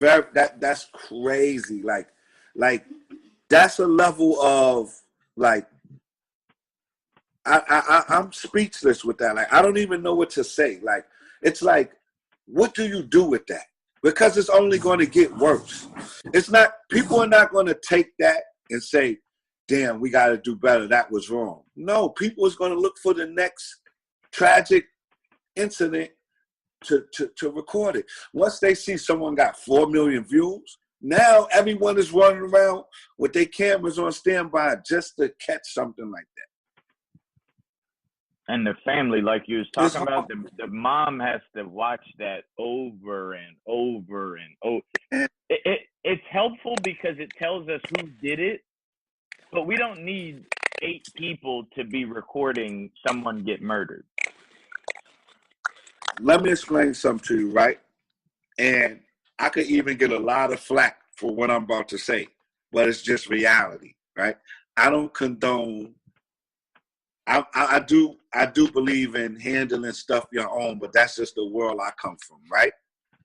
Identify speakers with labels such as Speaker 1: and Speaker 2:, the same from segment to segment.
Speaker 1: That's crazy. Like that's a level of like I'm speechless with that. Like I don't even know what to say. Like it's like, what do you do with that? Because it's only going to get worse. It's not. People are not going to take that and say, "Damn, we got to do better. That was wrong." No, people is going to look for the next tragic incident to record it. Once they see someone got 4 million views, now everyone is running around with their cameras on standby just to catch something like that.
Speaker 2: And the family, like you was talking about, the mom has to watch that over and over and over. It's helpful because it tells us who did it, but we don't need 8 people to be recording someone get murdered.
Speaker 1: Let me explain something to you, right? And I could even get a lot of flack for what I'm about to say, but it's just reality, right? I don't condone. I do believe in handling stuff your own, but that's just the world I come from, right?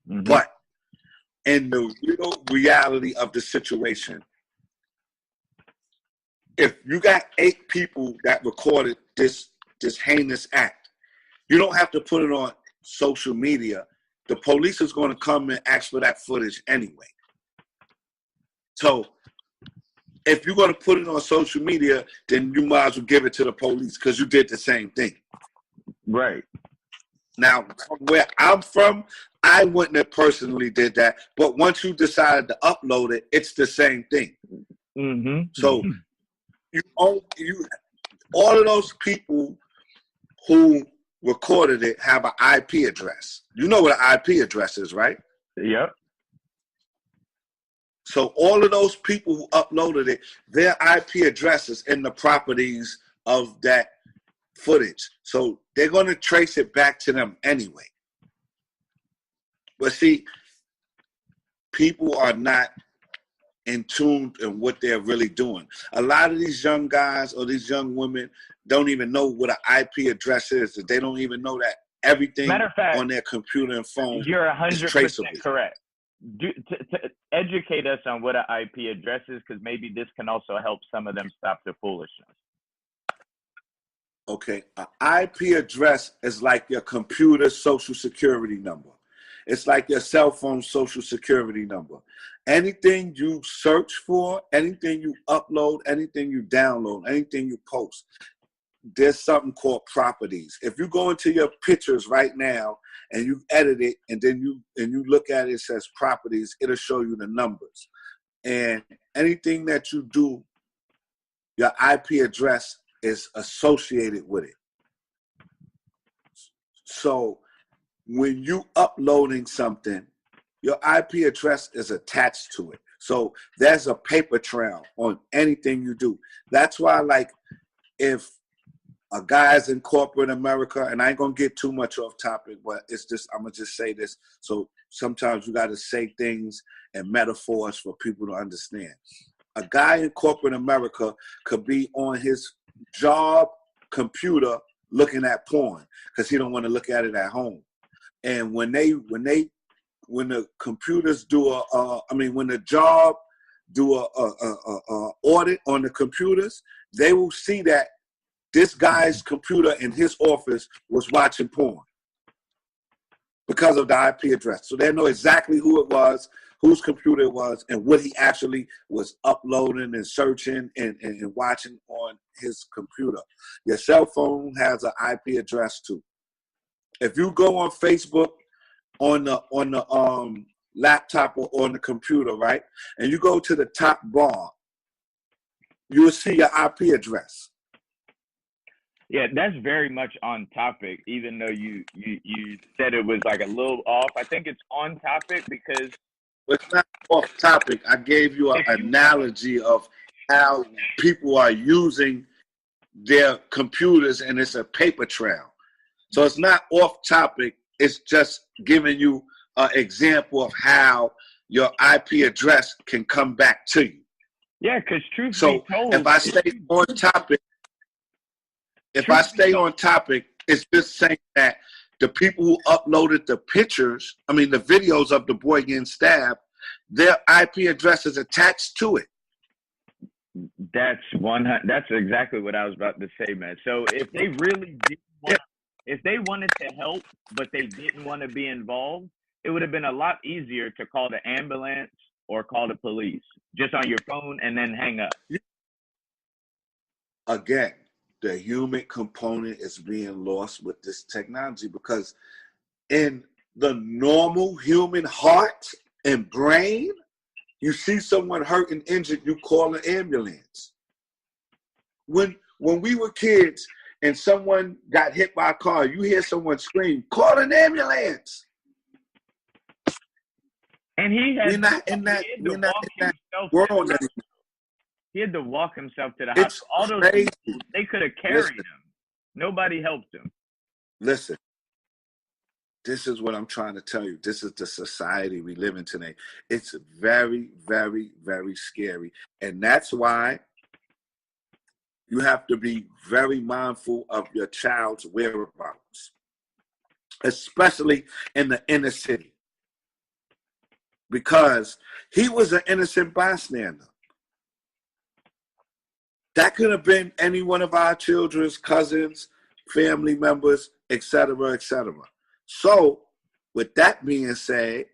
Speaker 1: Mm-hmm. But in the real reality of the situation, if you got 8 people that recorded this heinous act, you don't have to put it on social media. The police is going to come and ask for that footage anyway. So if you're going to put it on social media, then you might as well give it to the police because you did the same thing.
Speaker 2: Right.
Speaker 1: Now, where I'm from, I wouldn't have personally did that. But once you decided to upload it, it's the same thing.
Speaker 2: Mm-hmm.
Speaker 1: So all of those people who recorded it have an IP address. You know what an IP address is, right?
Speaker 2: Yep.
Speaker 1: So all of those people who uploaded it, their IP addresses in the properties of that footage. So they're going to trace it back to them anyway. But see, people are not in tune in what they're really doing. A lot of these young guys or these young women don't even know what an IP address is. They don't even know that everything on their computer and phone
Speaker 2: you're 100%
Speaker 1: is traceable.
Speaker 2: Correct. To educate us on what an IP address is, because maybe this can also help some of them stop the foolishness.
Speaker 1: Okay, an IP address is like your computer social security number. It's like your cell phone social security number. Anything you search for, anything you upload, anything you download, anything you post, there's something called properties. If you go into your pictures right now and you edit it and then you look at it, it says properties, it'll show you the numbers. And anything that you do, your IP address is associated with it. So when you uploading something, your IP address is attached to it. So there's a paper trail on anything you do. That's why, like, if a guy's in corporate America, and I ain't gonna get too much off topic, but it's just, I'm gonna just say this. So sometimes you gotta say things and metaphors for people to understand. A guy in corporate America could be on his job computer looking at porn because he don't want to look at it at home. And when the computers do when the job do a audit on the computers, they will see that this guy's computer in his office was watching porn because of the IP address. So they know exactly who it was, whose computer it was, and what he actually was uploading and searching and watching on his computer. Your cell phone has an IP address too. If you go on Facebook on the laptop or on the computer, right, and you go to the top bar, you'll see your IP address.
Speaker 2: Yeah, that's very much on topic, even though you said it was like a little off. I think it's on topic because
Speaker 1: it's not off topic. I gave you an analogy of how people are using their computers, and it's a paper trail. So it's not off topic. It's just giving you an example of how your IP address can come back to you.
Speaker 2: Yeah, because truth
Speaker 1: be told, if I stay on topic, it's just saying that the people who uploaded the pictures, the videos of the boy getting stabbed, their IP address is attached to it.
Speaker 2: That's That's exactly what I was about to say, man. So if they really did want, if they wanted to help, but they didn't want to be involved, it would have been a lot easier to call the ambulance or call the police just on your phone and then hang up.
Speaker 1: Again, the human component is being lost with this technology, because in the normal human heart and brain, you see someone hurt and injured, you call an ambulance. When we were kids and someone got hit by a car, you hear someone scream, call an ambulance.
Speaker 2: And we're not in that world anymore. He had to walk himself to the hospital. All those people, they could have carried him. Nobody helped him.
Speaker 1: Listen, this is what I'm trying to tell you. This is the society we live in today. It's very, very, very scary. And that's why you have to be very mindful of your child's whereabouts, especially in the inner city, because he was an innocent bystander. That could have been any one of our children's cousins, family members, etc., etc. So, with that being said,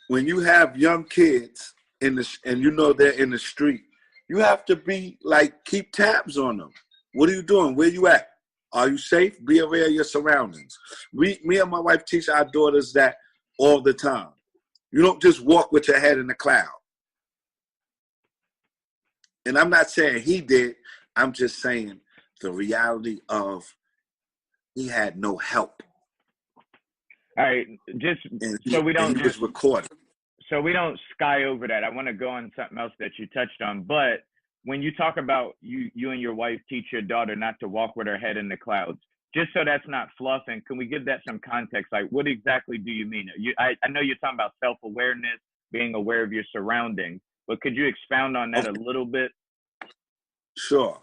Speaker 1: when you have young kids and you know they're in the street, you have to be like, keep tabs on them. What are you doing? Where you at? Are you safe? Be aware of your surroundings. Me and my wife teach our daughters that all the time. You don't just walk with your head in the cloud. And I'm not saying he did. I'm just saying the reality of he had no help.
Speaker 2: All right, just so we don't
Speaker 1: just record it.
Speaker 2: So we don't sky over that. I want to go on something else that you touched on. But when you talk about you and your wife teach your daughter not to walk with her head in the clouds, just so that's not fluffing, can we give that some context? Like, what exactly do you mean? I know you're talking about self-awareness, being aware of your surroundings, but could you expound on that a little bit?
Speaker 1: Sure.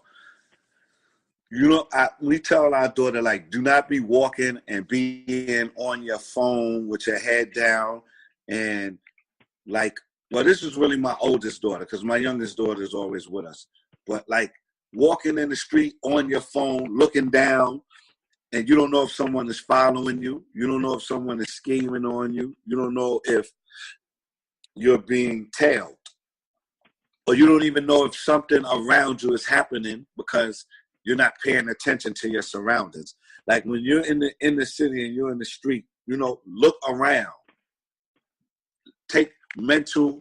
Speaker 1: You know, we tell our daughter, like, do not be walking and being on your phone with your head down. And like, well, this is really my oldest daughter, because my youngest daughter is always with us. But like, walking in the street on your phone, looking down, and you don't know if someone is following you. You don't know if someone is scheming on you. You don't know if you're being tailed. Or you don't even know if something around you is happening because you're not paying attention to your surroundings. Like when you're in the city and you're in the street, you know, look around. Take mental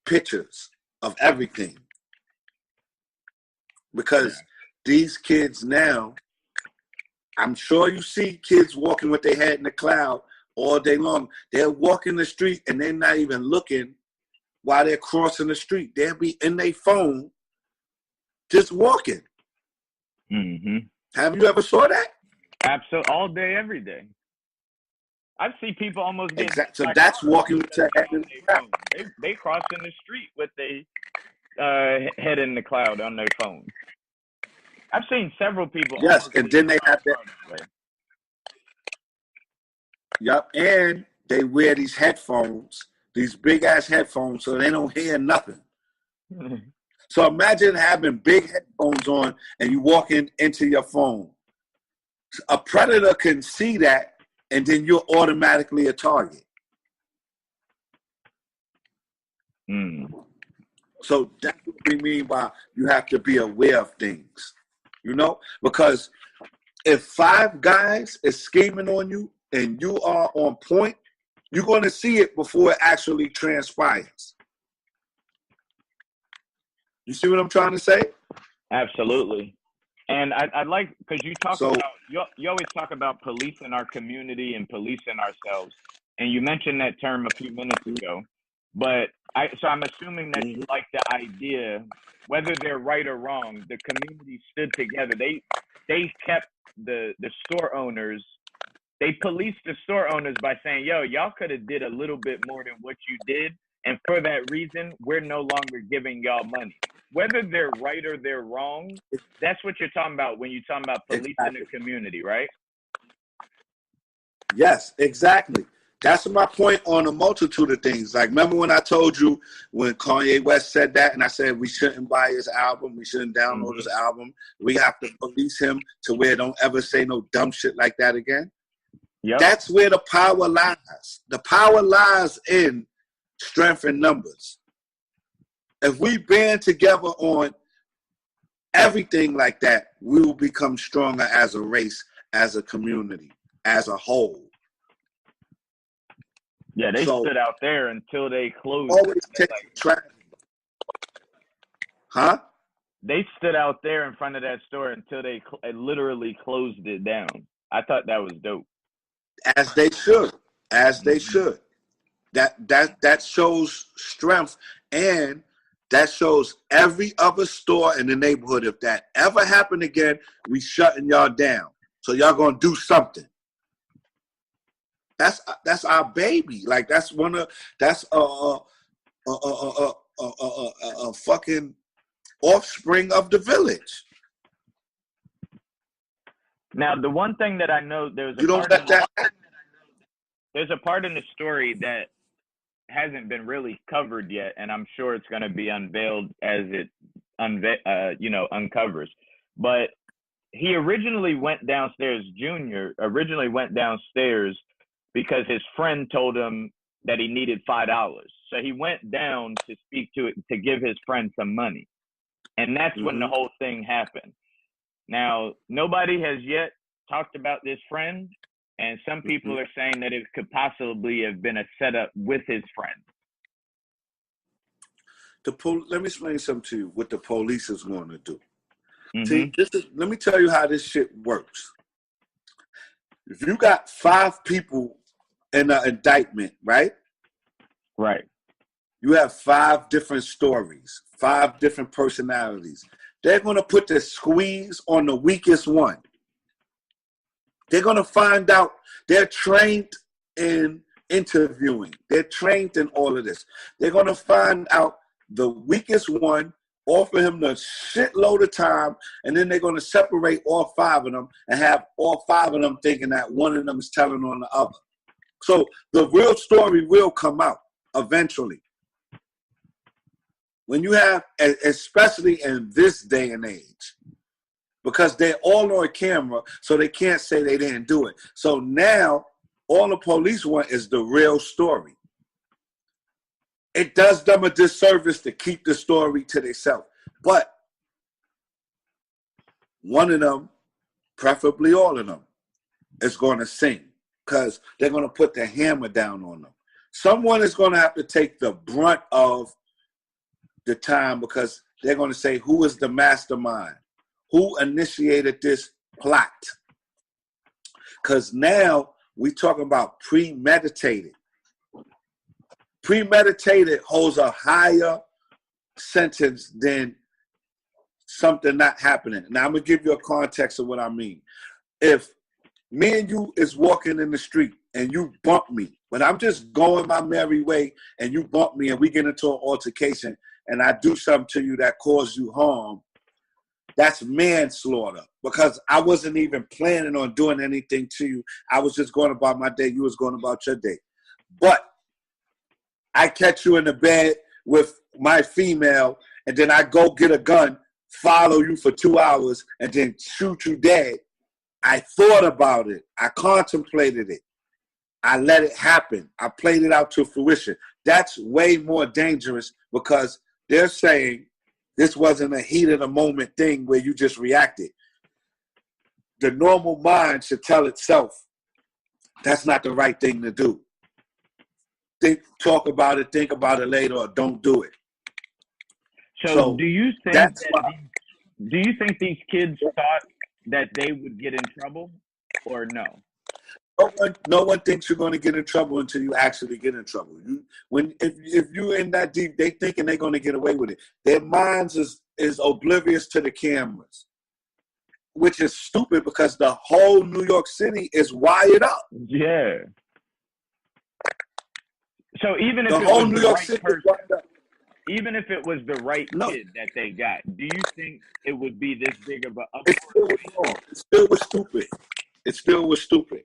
Speaker 1: pictures of everything. Because these kids now, I'm sure you see kids walking with their head in the cloud all day long. They're walking the street and they're not even looking while they're crossing the street. They'll be in their phone just walking.
Speaker 2: Mm-hmm.
Speaker 1: Have you ever saw that?
Speaker 2: Absolutely. All day, every day. I've seen people almost get
Speaker 1: exactly. So that's walking with their head in the cloud.
Speaker 2: They crossing the street with their head in the cloud on their phone. I've seen several people.
Speaker 1: Yes, and then they have that. Yep, and they wear these headphones, these big ass headphones, so they don't hear nothing. So imagine having big headphones on and you walking into your phone. A predator can see that, and then you're automatically a target. So that's what we mean by you have to be aware of things, you know? Because if 5 guys is scheming on you and you are on point, you're going to see it before it actually transpires. You see what I'm trying to say?
Speaker 2: Absolutely. And I'd like, because you talk about, you always talk about policing our community and policing ourselves. And you mentioned that term a few minutes ago. But so I'm assuming that you like the idea, whether they're right or wrong, the community stood together. They kept the store owners, they policed the store owners by saying, yo, y'all could have did a little bit more than what you did. And for that reason, we're no longer giving y'all money. Whether they're right or they're wrong, that's what you're talking about when you're talking about policing the community, right?
Speaker 1: Yes, exactly. That's my point on a multitude of things. Like, remember when I told you when Kanye West said that, and I said we shouldn't buy his album, we shouldn't download his album, we have to police him to where don't ever say no dumb shit like that again? Yep. That's where the power lies. The power lies in strength in numbers. If we band together on everything like that, we will become stronger as a race, as a community, as a whole.
Speaker 2: Yeah, they stood out there until they closed.
Speaker 1: Always take track. Huh?
Speaker 2: They stood out there in front of that store until they literally closed it down. I thought that was dope.
Speaker 1: As they should. As they should. That shows strength, and that shows every other store in the neighborhood. If that ever happened again, we shutting y'all down. So y'all gonna do something. That's our baby. Like that's a fucking offspring of the village.
Speaker 2: Now, the one thing that I know, there's a part in the story that hasn't been really covered yet, and I'm sure it's going to be unveiled as it uncovers. But he originally went downstairs. Junior originally went downstairs because his friend told him that he needed $5. So he went down to speak to it, to give his friend some money. And that's when the whole thing happened. Now, nobody has yet talked about this friend, and some people are saying that it could possibly have been a setup with his friend.
Speaker 1: Let me explain something to you, what the police is going to do. See, let me tell you how this shit works. If you got 5 people in an indictment, right?
Speaker 2: Right.
Speaker 1: You have 5 different stories, 5 different personalities. They're going to put the squeeze on the weakest one. They're going to find out. They're trained in interviewing. They're trained in all of this. They're going to find out the weakest one, offer him the shitload of time, and then they're going to separate all 5 of them and have all 5 of them thinking that one of them is telling on the other. So the real story will come out eventually. When you have, especially in this day and age, because they're all on camera, so they can't say they didn't do it. So now all the police want is the real story. It does them a disservice to keep the story to themselves. But one of them, preferably all of them, is going to sing because they're going to put the hammer down on them. Someone is going to have to take the brunt of the time because they're going to say, who is the mastermind? Who initiated this plot? Because now we're talking about premeditated. Premeditated holds a higher sentence than something not happening. Now, I'm going to give you a context of what I mean. If me and you is walking in the street and you bump me, but I'm just going my merry way and you bump me and we get into an altercation and I do something to you that caused you harm, that's manslaughter because I wasn't even planning on doing anything to you. I was just going about my day. You was going about your day. But I catch you in the bed with my female, and then I go get a gun, follow you for 2 hours, and then shoot you dead. I thought about it. I contemplated it. I let it happen. I played it out to fruition. That's way more dangerous because they're saying this wasn't a heat of the moment thing where you just reacted. The normal mind should tell itself that's not the right thing to do. Talk about it, think about it later, or don't do it.
Speaker 2: So do you think do you think these kids thought that they would get in trouble or no?
Speaker 1: No one thinks you're going to get in trouble until you actually get in trouble. If you're in that deep, they thinking they're going to get away with it. Their minds is oblivious to the cameras, which is stupid because the whole New York City is wired up.
Speaker 2: Yeah. So even if
Speaker 1: the
Speaker 2: it
Speaker 1: whole
Speaker 2: was
Speaker 1: New
Speaker 2: the
Speaker 1: York
Speaker 2: right
Speaker 1: City
Speaker 2: person,
Speaker 1: is wired up.
Speaker 2: even if it was the right kid that they got, do you think it would be this big of a
Speaker 1: It still was wrong. It still was stupid. It still was stupid.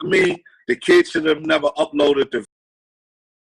Speaker 1: I mean, The kid should have never uploaded the